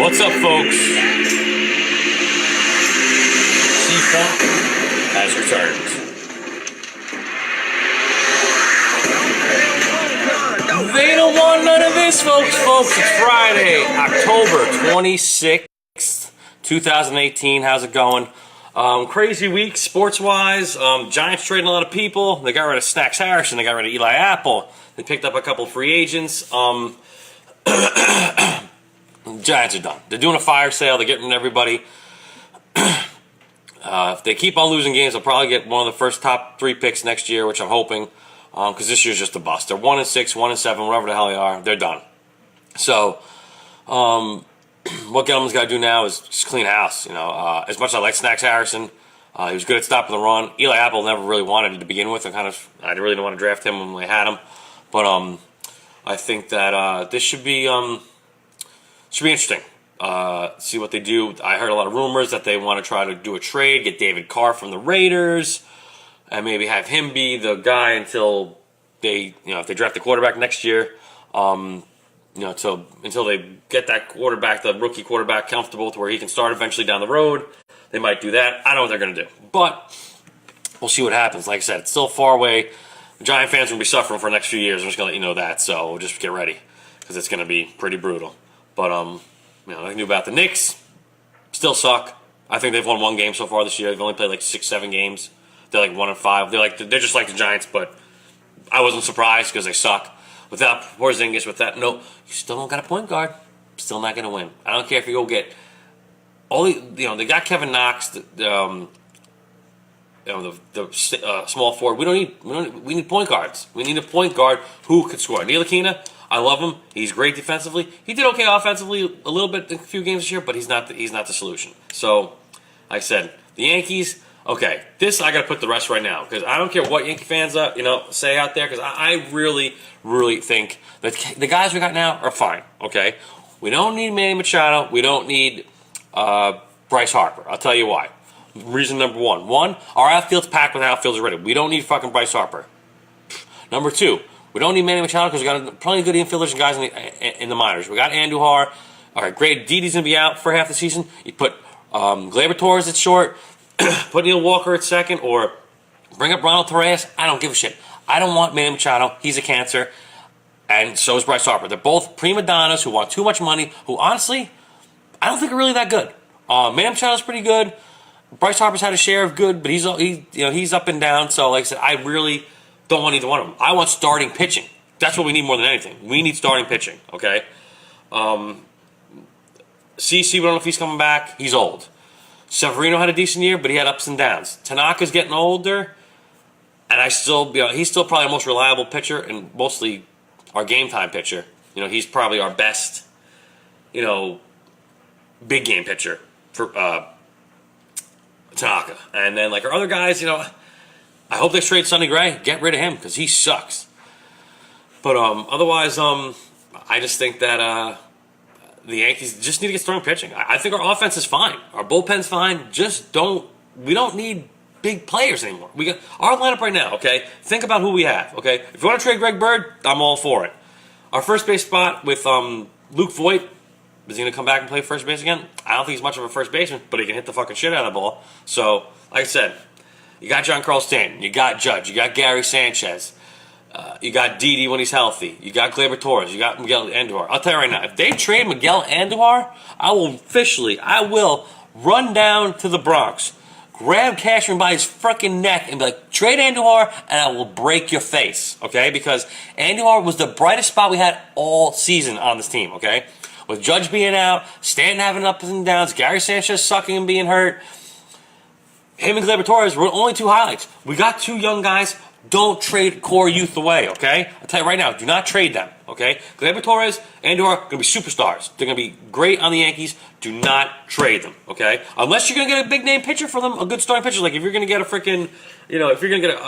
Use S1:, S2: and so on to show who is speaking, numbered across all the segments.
S1: What's up, folks? C-Funk has returned. They don't want none of this, folks. It's Friday, October 26th, 2018. How's it going? Crazy week, sports-wise. Giants trading a lot of people. They got rid of Snacks Harrison. They got rid of Eli Apple. They picked up a couple free agents. Giants are done. They're doing a fire sale. They're getting everybody. If they keep on losing games, they'll probably get one of the first top 3 picks next year, which I'm hoping, because this year's just a bust. They're 1-6, 1-7, whatever the hell they are. They're done. So, what Gettleman's got to do now is just clean house. As much as I like Snacks Harrison, he was good at stopping the run. Eli Apple never really wanted it to begin with, and I really didn't want to draft him when we had him. But I think that this should be interesting. See what they do. I heard a lot of rumors that they want to try to do a trade, get David Carr from the Raiders, and maybe have him be the guy until they, if they draft the quarterback next year, until they get that quarterback, the rookie quarterback, comfortable to where he can start eventually down the road. They might do that. I don't know what they're going to do, but we'll see what happens. Like I said, it's still far away. The Giant fans are going to be suffering for the next few years. I'm just going to let you know that, so just get ready, because it's going to be pretty brutal. But nothing new about the Knicks. Still suck. I think they've won 1 game so far this year. They've only played like 6-7 games. They're like 1-5. They're just like the Giants, but I wasn't surprised because they suck. Without Porzingis, you still don't got a point guard. Still not going to win. I don't care if you go get they got Kevin Knox, the small forward. We need point guards. We need a point guard who could score. Ntilikina, I love him. He's great defensively. He did okay offensively a little bit in a few games this year, but he's not the solution. So, like I said, the Yankees. Okay, this I got to put the rest right now, because I don't care what Yankee fans say out there, because I really, really think that the guys we got now are fine. Okay, we don't need Manny Machado. We don't need Bryce Harper. I'll tell you why. Reason number one, our outfield's packed with outfielders already. We don't need fucking Bryce Harper. Number 2, we don't need Manny Machado because we got plenty of good infielders and guys in the minors. We got Andujar. All right, great. Didi's going to be out for half the season. You put Gleyber Torres at short, put Neil Walker at second, or bring up Ronald Torres. I don't give a shit. I don't want Manny Machado. He's a cancer. And so is Bryce Harper. They're both prima donnas who want too much money, who honestly, I don't think are really that good. Manny Machado's pretty good. Bryce Harper's had a share of good, but he's up and down. So, like I said, I really don't want either one of them. I want starting pitching. That's what we need more than anything. We need starting pitching, okay? CC, we don't know if he's coming back. He's old. Severino had a decent year, but he had ups and downs. Tanaka's getting older, and he's still probably our most reliable pitcher and mostly our game time pitcher. He's probably our best, big game pitcher for Tanaka. And then, like our other guys, I hope they trade Sonny Gray. Get rid of him because he sucks. But otherwise, I just think that the Yankees just need to get starting pitching. I think our offense is fine. Our bullpen's fine. We don't need big players anymore. We got our lineup right now, okay? Think about who we have, okay? If you want to trade Greg Bird, I'm all for it. Our first base spot with Luke Voigt, is he going to come back and play first base again? I don't think he's much of a first baseman, but he can hit the fucking shit out of the ball. So, like I said, you got Giancarlo Stanton, you got Judge, you got Gary Sanchez, you got Didi when he's healthy, you got Gleyber Torres, you got Miguel Andujar. I'll tell you right now, if they trade Miguel Andujar, I will run down to the Bronx, grab Cashman by his freaking neck and be like, trade Andujar, and I will break your face, okay? Because Andujar was the brightest spot we had all season on this team, okay? With Judge being out, Stanton having ups and downs, Gary Sanchez sucking and being hurt, him and Gleyber Torres were only 2 highlights. We got 2 young guys. Don't trade core youth away, okay? I'll tell you right now, do not trade them, okay? Gleyber Torres, Andujar are going to be superstars. They're going to be great on the Yankees. Do not trade them, okay? Unless you're going to get a big name pitcher for them, a good starting pitcher. Like if you're going to get a freaking, if you're going to get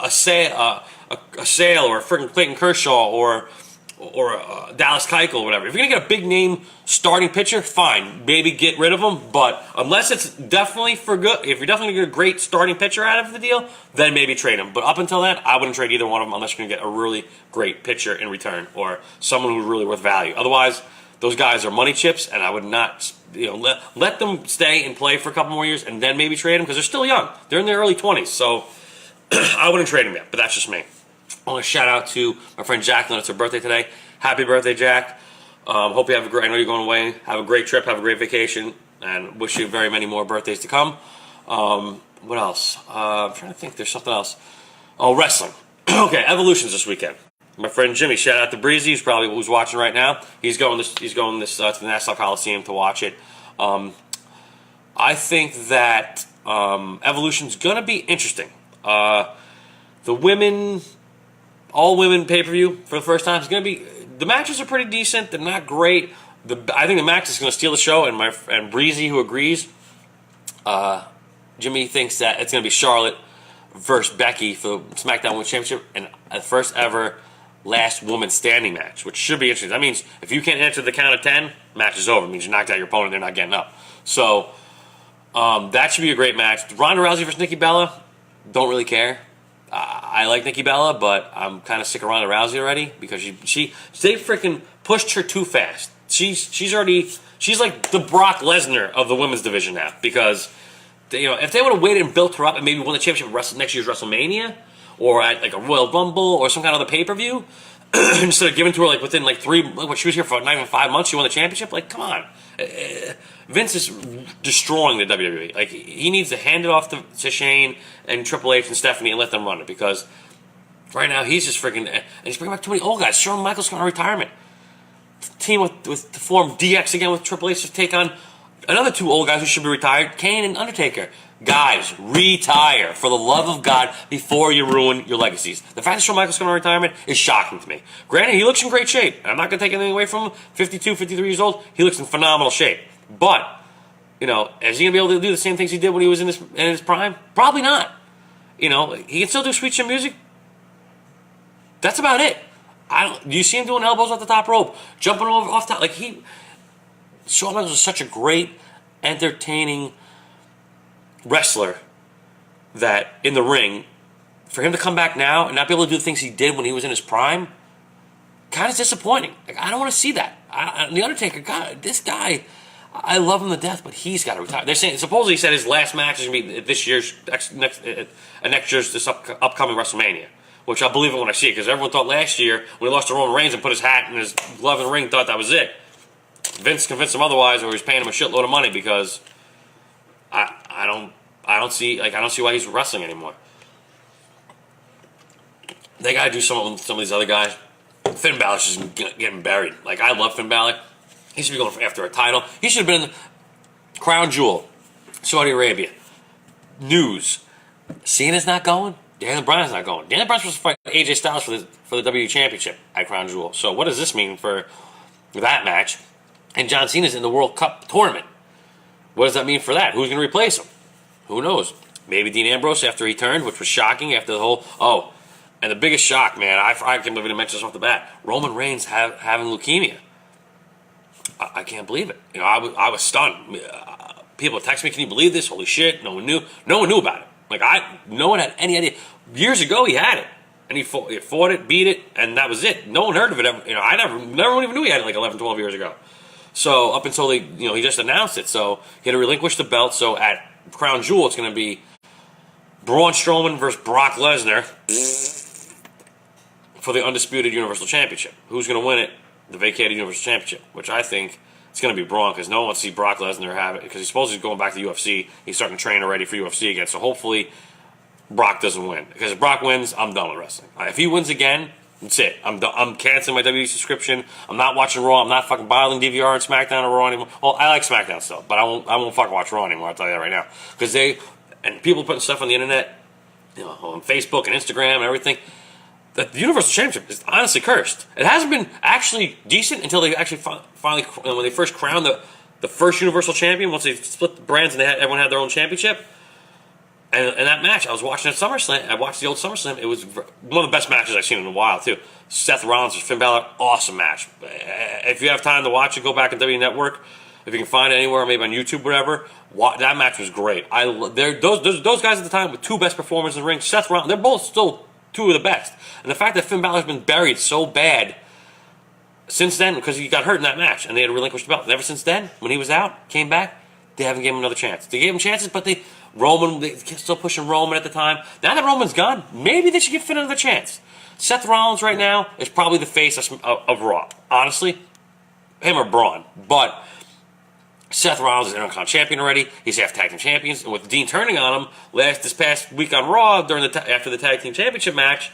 S1: a Sale or a freaking Clayton Kershaw or Dallas Keuchel or whatever. If you're going to get a big name starting pitcher, fine. Maybe get rid of him. But unless it's definitely for good, if you're definitely going to get a great starting pitcher out of the deal, then maybe trade him. But up until then, I wouldn't trade either one of them unless you're going to get a really great pitcher in return or someone who's really worth value. Otherwise, Those guys are money chips, and I would not, let them stay and play for a couple more years, and then maybe trade them because they're still young. They're in their early 20s, so I wouldn't trade them yet. But that's just me. I want to shout out to my friend Jacqueline. It's her birthday today. Happy birthday, Jack. Hope you have a great. I know you're going away. Have a great trip. Have a great vacation, and wish you very many more birthdays to come. What else? I'm trying to think. There's something else. Oh, wrestling. Okay, Evolution's this weekend. My friend Jimmy, shout out to Breezy, who's watching right now. He's going to the Nassau Coliseum to watch it. I think that Evolution's gonna be interesting. The all women pay-per-view for the first time is gonna be. The matches are pretty decent. They're not great. I think the match is gonna steal the show, and Breezy, who agrees. Jimmy thinks that it's gonna be Charlotte versus Becky for the SmackDown Women's Championship, and the first ever last woman standing match, which should be interesting. That means if you can't answer the count of 10, match is over. It means you knocked out your opponent, they're not getting up. So that should be a great match. Ronda Rousey versus Nikki Bella, don't really care. I like Nikki Bella, but I'm kind of sick of Ronda Rousey already because they freaking pushed her too fast. She's like the Brock Lesnar of the women's division now because if they would have waited and built her up and maybe won the championship at next year's WrestleMania or at like a Royal Rumble or some kind of other pay-per-view instead of giving to her like within like she was here for not even 5 months, she won the championship. Like, come on. Vince is destroying the WWE. Like, he needs to hand it off to Shane and Triple H and Stephanie and let them run it because right now he's just freaking and he's bringing back too many old guys. Shawn Michaels going to retirement. Team to form DX again with Triple H to take on another 2 old guys who should be retired, Kane and Undertaker. Guys, retire for the love of God before you ruin your legacies. The fact that Shawn Michaels going to retirement is shocking to me. Granted, he looks in great shape. I'm not going to take anything away from him. 52, 53 years old, he looks in phenomenal shape. But, is he going to be able to do the same things he did when he was in his prime? Probably not. He can still do sweet chin music. That's about it. Do you see him doing elbows off the top rope, jumping over off top? Shawn Michaels was such a great, entertaining wrestler that in the ring, for him to come back now and not be able to do the things he did when he was in his prime, kind of disappointing. I don't want to see that. The Undertaker, God, this guy, I love him to death, but he's got to retire. They're saying supposedly he said his last match is going to be this year's next year's upcoming WrestleMania, which I'll believe it when I see it because everyone thought last year when he lost to Roman Reigns and put his hat and his glove in the ring, thought that was it. Vince convinced him otherwise, or he's paying him a shitload of money because I don't see why he's wrestling anymore. They got to do something with some of these other guys. Finn Balor's just getting buried. I love Finn Balor. He should be going after a title. He should have been in the Crown Jewel, Saudi Arabia. News. Cena's not going. Daniel Bryan's not going. Daniel Bryan's supposed to fight AJ Styles for the WWE Championship at Crown Jewel. So what does this mean for that match? And John Cena's in the World Cup tournament. What does that mean for that? Who's going to replace him? Who knows? Maybe Dean Ambrose after he turned, which was shocking after the whole... Oh, and the biggest shock, man, I can't believe I mentioned this off the bat. Roman Reigns having leukemia. I can't believe it. I was stunned. People text me, can you believe this? Holy shit, no one knew. No one knew about it. No one had any idea. Years ago, he had it. And he fought it, beat it, and that was it. No one heard of it ever. I never even knew he had it 11, 12 years ago. So up until he just announced it. So he had to relinquish the belt. So at Crown Jewel, it's going to be Braun Strowman versus Brock Lesnar for the undisputed Universal Championship. Who's going to win it? The vacated Universal Championship, which I think it's going to be Braun because no one wants to see Brock Lesnar have it because he's supposed to be going back to UFC. He's starting to train already for UFC again. So hopefully Brock doesn't win because if Brock wins, I'm done with wrestling. If he wins again, that's it. I'm canceling my WWE subscription. I'm not watching Raw. I'm not fucking bottling DVR and SmackDown or Raw anymore. Well, I like SmackDown still, but I won't fucking watch Raw anymore. I'll tell you that right now because people putting stuff on the internet, on Facebook and Instagram and everything. The Universal Championship is honestly cursed. It hasn't been actually decent until they actually finally, when they first crowned the first Universal Champion, once they split the brands and everyone had their own championship. And that match, I was watching at SummerSlam. I watched the old SummerSlam. It was one of the best matches I've seen in a while, too. Seth Rollins versus Finn Balor, awesome match. If you have time to watch it, go back on WWE Network. If you can find it anywhere, maybe on YouTube, whatever. That match was great. Those guys at the time with 2 best performers in the ring, Seth Rollins, they're both still 2 of the best. And the fact that Finn Balor's been buried so bad, since then, because he got hurt in that match, and they had to relinquish the belt. And ever since then, when he was out, came back, they haven't given him another chance. They gave him chances, but they still pushing Roman at the time. Now that Roman's gone, maybe they should give Finn another chance. Seth Rollins right now is probably the face of Raw. Honestly, him or Braun. But Seth Rollins is Intercontinental Champion already. He's half Tag Team Champions. And with Dean turning on him this past week on Raw after the Tag Team Championship match,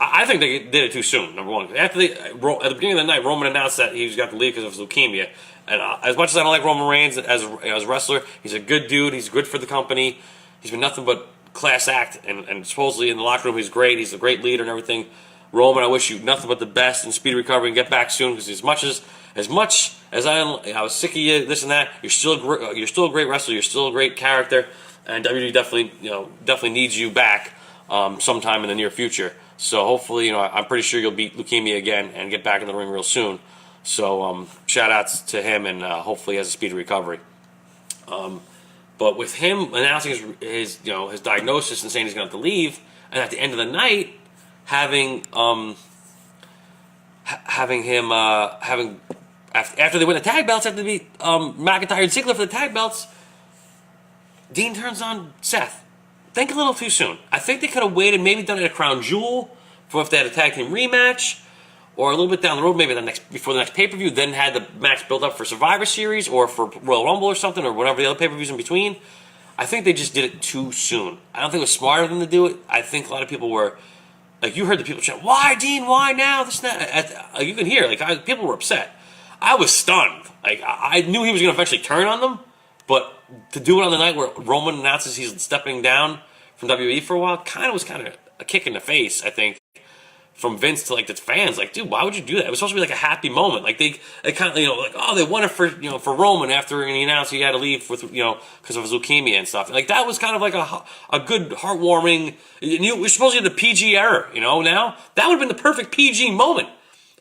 S1: I think they did it too soon, number one. At the beginning of the night, Roman announced that he's got to leave because of his leukemia. And as much as I don't like Roman Reigns as a wrestler, he's a good dude. He's good for the company. He's been nothing but class act. And supposedly in the locker room, he's great. He's a great leader and everything. Roman, I wish you nothing but the best and speedy recovery and get back soon. Because as much as I was sick of you, this and that, you're still a great wrestler. You're still a great character. And WWE definitely needs you back sometime in the near future. So hopefully, I'm pretty sure you'll beat leukemia again and get back in the ring real soon. So shout outs to him, and hopefully he has a speedy recovery. But with him announcing his diagnosis and saying he's going to have to leave, and at the end of the night having him after they win the tag belts, after they beat McIntyre and Ziggler for the tag belts, Dean turns on Seth. Think a little too soon. I think they could have waited, maybe done it at Crown Jewel for if they had a tag team rematch, or a little bit down the road, maybe before the next pay-per-view, then had the match built up for Survivor Series or for Royal Rumble or something, or whatever the other pay-per-views in between. I think they just did it too soon. I don't think it was smarter than to do it. I think a lot of people were, like, you heard the people chant, "Why, Dean? Why now?" This and that. You can hear, people were upset. I was stunned. I knew he was going to eventually turn on them, but to do it on the night where Roman announces he's stepping down from WWE for a while, was kind of a kick in the face, I think, from Vince to the fans. Dude, why would you do that? It was supposed to be a happy moment. They kind of they won it for Roman after he announced he had to leave with because of his leukemia and stuff. That was kind of a good heartwarming. We're supposed to get the PG era. Now that would have been the perfect PG moment,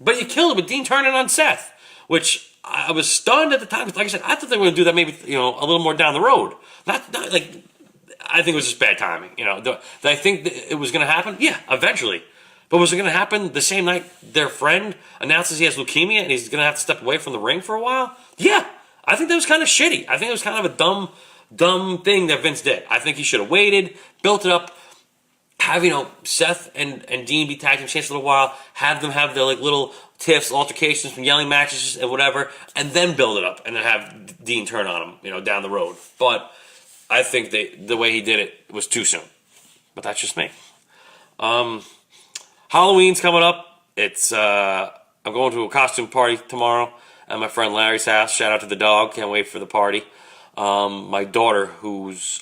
S1: but you killed it with Dean turning on Seth, which I was stunned at the time. Like I said, I thought they were going to do that maybe a little more down the road. I think it was just bad timing. Did I think that it was going to happen? Yeah, eventually. But was it going to happen the same night their friend announces he has leukemia and he's going to have to step away from the ring for a while? Yeah, I think that was kind of shitty. I think it was kind of a dumb thing that Vince did. I think he should have waited, built it up, have Seth and Dean be tag team champions for a little while, have them have their little tiffs, altercations, from yelling matches and whatever, and then build it up and then have Dean turn on him, down the road. But I think the way he did it was too soon. But that's just me. Halloween's coming up. I'm going to a costume party tomorrow at my friend Larry's house. Shout out to the dog. Can't wait for the party. My daughter, who's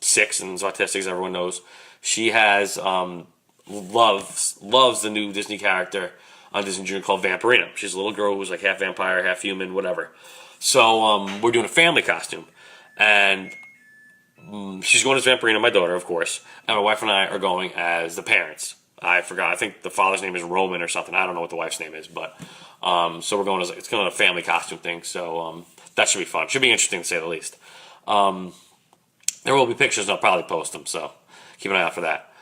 S1: 6 and is autistic, as everyone knows, she has loves the new Disney character on Disney Junior called Vampirina. She's a little girl who's half vampire, half human, whatever. So we're doing a family costume, and she's going as Vampirina, my daughter, of course, and my wife and I are going as the parents. I forgot. I think the father's name is Roman or something. I don't know what the wife's name is, but so we're going as it's kind of a family costume thing. So that should be fun. Should be interesting to say the least. There will be pictures, and I'll probably post them. So keep an eye out for that.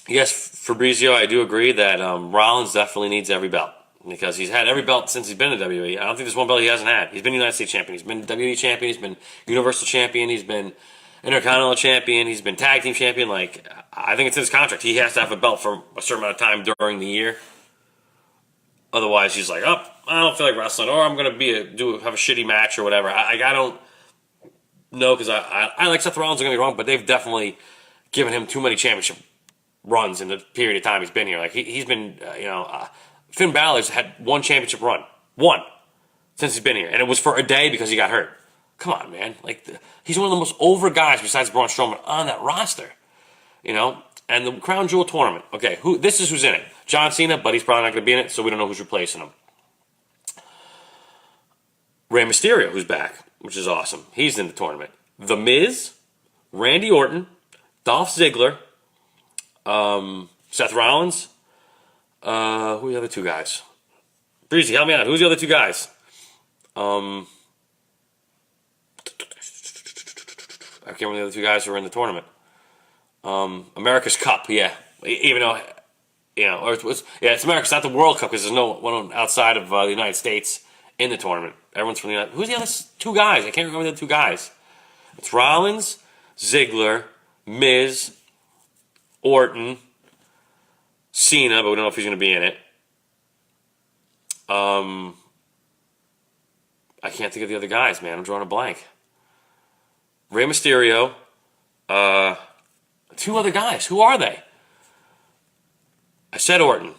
S1: Yes, Fabrizio, I do agree that Rollins definitely needs every belt because he's had every belt since he's been in WWE. I don't think there's one belt he hasn't had. He's been United States champion. He's been WWE champion. He's been Universal champion. He's been Intercontinental champion. He's been tag team champion. I think it's in his contract. He has to have a belt for a certain amount of time during the year. Otherwise, he's I don't feel like wrestling, or I'm going to have a shitty match or whatever. I don't know because I like Seth Rollins. Don't get me wrong, but they've definitely given him too many championship runs in the period of time he's been here. He's been, Finn Balor's had one championship run, since he's been here, and it was for a day because he got hurt. Come on, man. He's one of the most over guys besides Braun Strowman on that roster. And the Crown Jewel tournament. Okay, this is who's in it. John Cena, but he's probably not going to be in it, so we don't know who's replacing him. Rey Mysterio, who's back, which is awesome. He's in the tournament. The Miz, Randy Orton, Dolph Ziggler, Seth Rollins. Who are the other two guys? Breezy, help me out. Who's the other two guys? I can't remember the other two guys who were in the tournament. America's Cup, yeah. Even though or it's America. It's not the World Cup because there's no one outside of the United States in the tournament. Everyone's from the United. Who's the other two guys? I can't remember the other two guys. It's Rollins, Ziggler, Miz, Orton, Cena, but we don't know if he's going to be in it. I can't think of the other guys, man. I'm drawing a blank. Rey Mysterio. Two other guys. Who are they? I said Orton.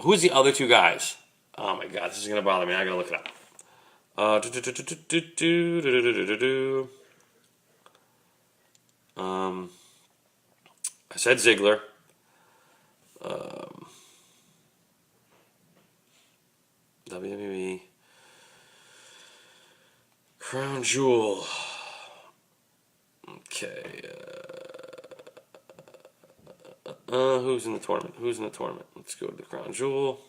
S1: Who's the other two guys? Oh my God, this is gonna bother me. I gotta look it up. I said Ziggler. WWE Crown Jewel. Okay. Who's in the tournament? Who's in the tournament? Let's go to the Crown Jewel.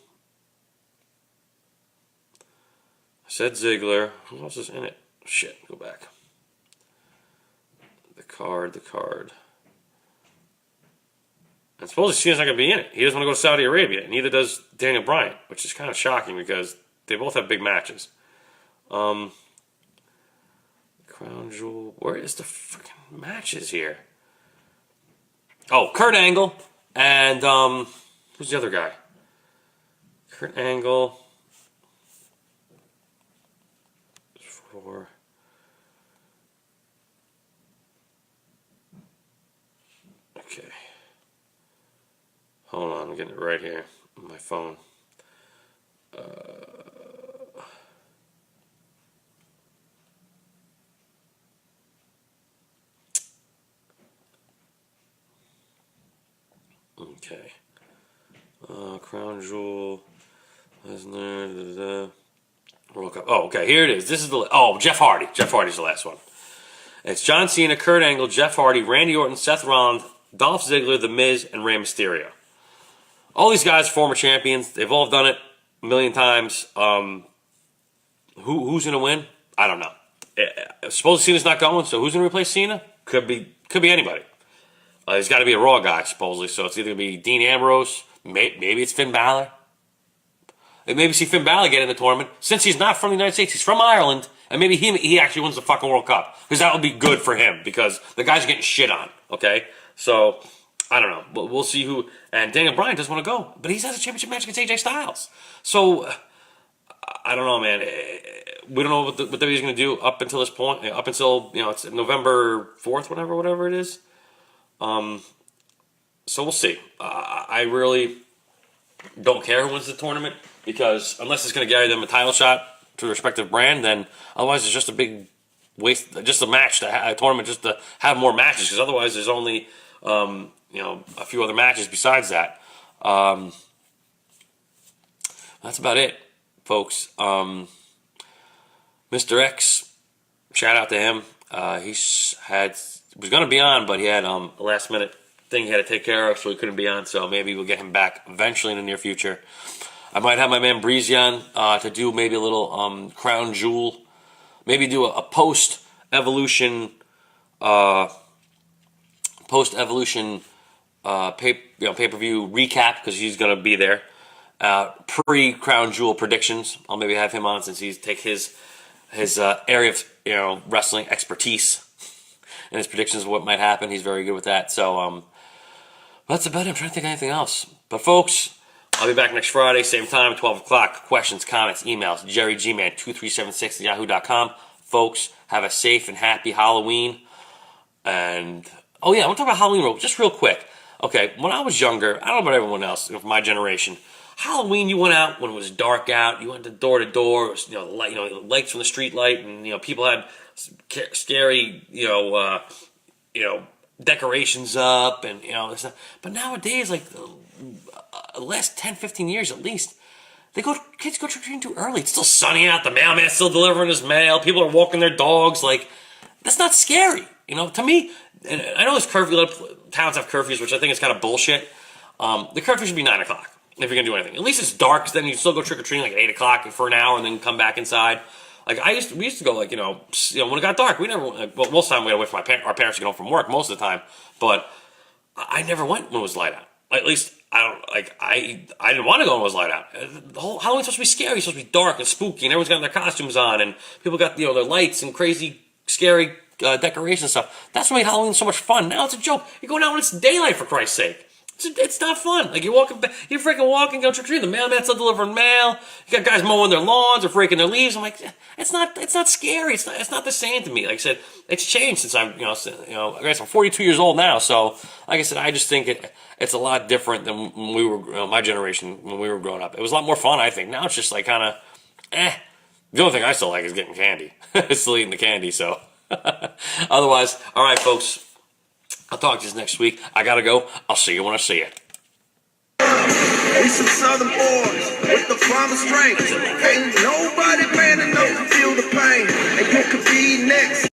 S1: I said Ziggler. Who else is in it? Shit, go back. The card. And supposedly Cena's not going to be in it. He doesn't want to go to Saudi Arabia. And neither does Daniel Bryan, which is kind of shocking because they both have big matches. Crown Jewel. Where is the freaking matches here? Oh, Kurt Angle and who's the other guy? Kurt Angle. For okay. Hold on, I'm getting it right here on my phone. Okay. Crown Jewel. Lesnar. World Cup. Oh, okay. Here it is. This is the. Oh, Jeff Hardy. Jeff Hardy's the last one. It's John Cena, Kurt Angle, Jeff Hardy, Randy Orton, Seth Rollins, Dolph Ziggler, The Miz, and Rey Mysterio. All these guys are former champions. They've all done it a million times. Who's gonna win? I don't know. Suppose Cena's not going, so who's gonna replace Cena? Could be anybody. There's got to be a Raw guy supposedly, so it's either gonna be Dean Ambrose, maybe it's Finn Balor. Maybe see Finn Balor get in the tournament since he's not from the United States. He's from Ireland, and maybe he actually wins the fucking World Cup because that would be good for him because the guy's getting shit on. Okay, so I don't know, but we'll see who. And Daniel Bryan doesn't want to go, but he has a championship match against AJ Styles. So I don't know, man. We don't know what WWE's going to do up until this point. Up until it's November 4th, whatever it is. So we'll see. I really don't care who wins the tournament because unless it's going to carry them a title shot to the respective brand, then otherwise it's just a big waste, just a match, a tournament just to have more matches because otherwise there's only a few other matches besides that. That's about it, folks. Mr. X, shout out to him. He was going to be on, but he had a last minute thing he had to take care of, so he couldn't be on. So maybe we'll get him back eventually in the near future. I might have my man Breezy on to do maybe a little Crown Jewel, maybe do a post evolution pay per view recap because he's going to be there. Pre Crown Jewel predictions. I'll maybe have him on since he's take his area of wrestling expertise and his predictions of what might happen. He's very good with that. So that's about it. I'm trying to think of anything else. But folks, I'll be back next Friday, same time, 12 o'clock. Questions, comments, emails, jerrygman2376@yahoo.com. Folks, have a safe and happy Halloween. And oh yeah, I want to talk about Halloween just real quick. Okay, when I was younger, I don't know about everyone else from my generation. Halloween, you went out when it was dark out. You went to door. It was, lights from the street light, and people had scary, decorations up, and this. But nowadays, like the last 10, 15 years at least, kids go trick or treating too early. It's still sunny out. The mailman's still delivering his mail. People are walking their dogs. Like that's not scary, to me. And I know there's curfew. A lot of towns have curfews, which I think is kind of bullshit. The curfew should be 9 o'clock. If you're gonna do anything, at least it's dark. Cause then you still go trick or treating like at 8 o'clock for an hour, and then come back inside. Like we used to go when it got dark. We never. Most of the time we got away from our parents to get home from work most of the time. But I never went when it was light out. at least I don't like I didn't want to go and was light out. The whole Halloween's supposed to be scary, it's supposed to be dark and spooky, and everyone's got their costumes on, and people got their lights and crazy scary decoration stuff. That's what made Halloween so much fun. Now it's a joke. You're going out when it's daylight, for Christ's sake. It's not fun. Like, you're freaking walking down trick or treating. The mailman's still delivering mail. You got guys mowing their lawns or breaking their leaves. I'm like, it's not scary. It's not the same to me. Like I said, it's changed since I guess I'm 42 years old now. So, like I said, I just think it's a lot different than when we were, my generation, when we were growing up. It was a lot more fun, I think. Now it's just like kind of, The only thing I still like is getting candy. Still eating the candy, so. Otherwise, all right, folks. I'll talk to you next week. I gotta go. I'll see you when I see you.
S2: We some Southern boys with the farmer strength. Ain't nobody man enough to feel the pain. And you could be next.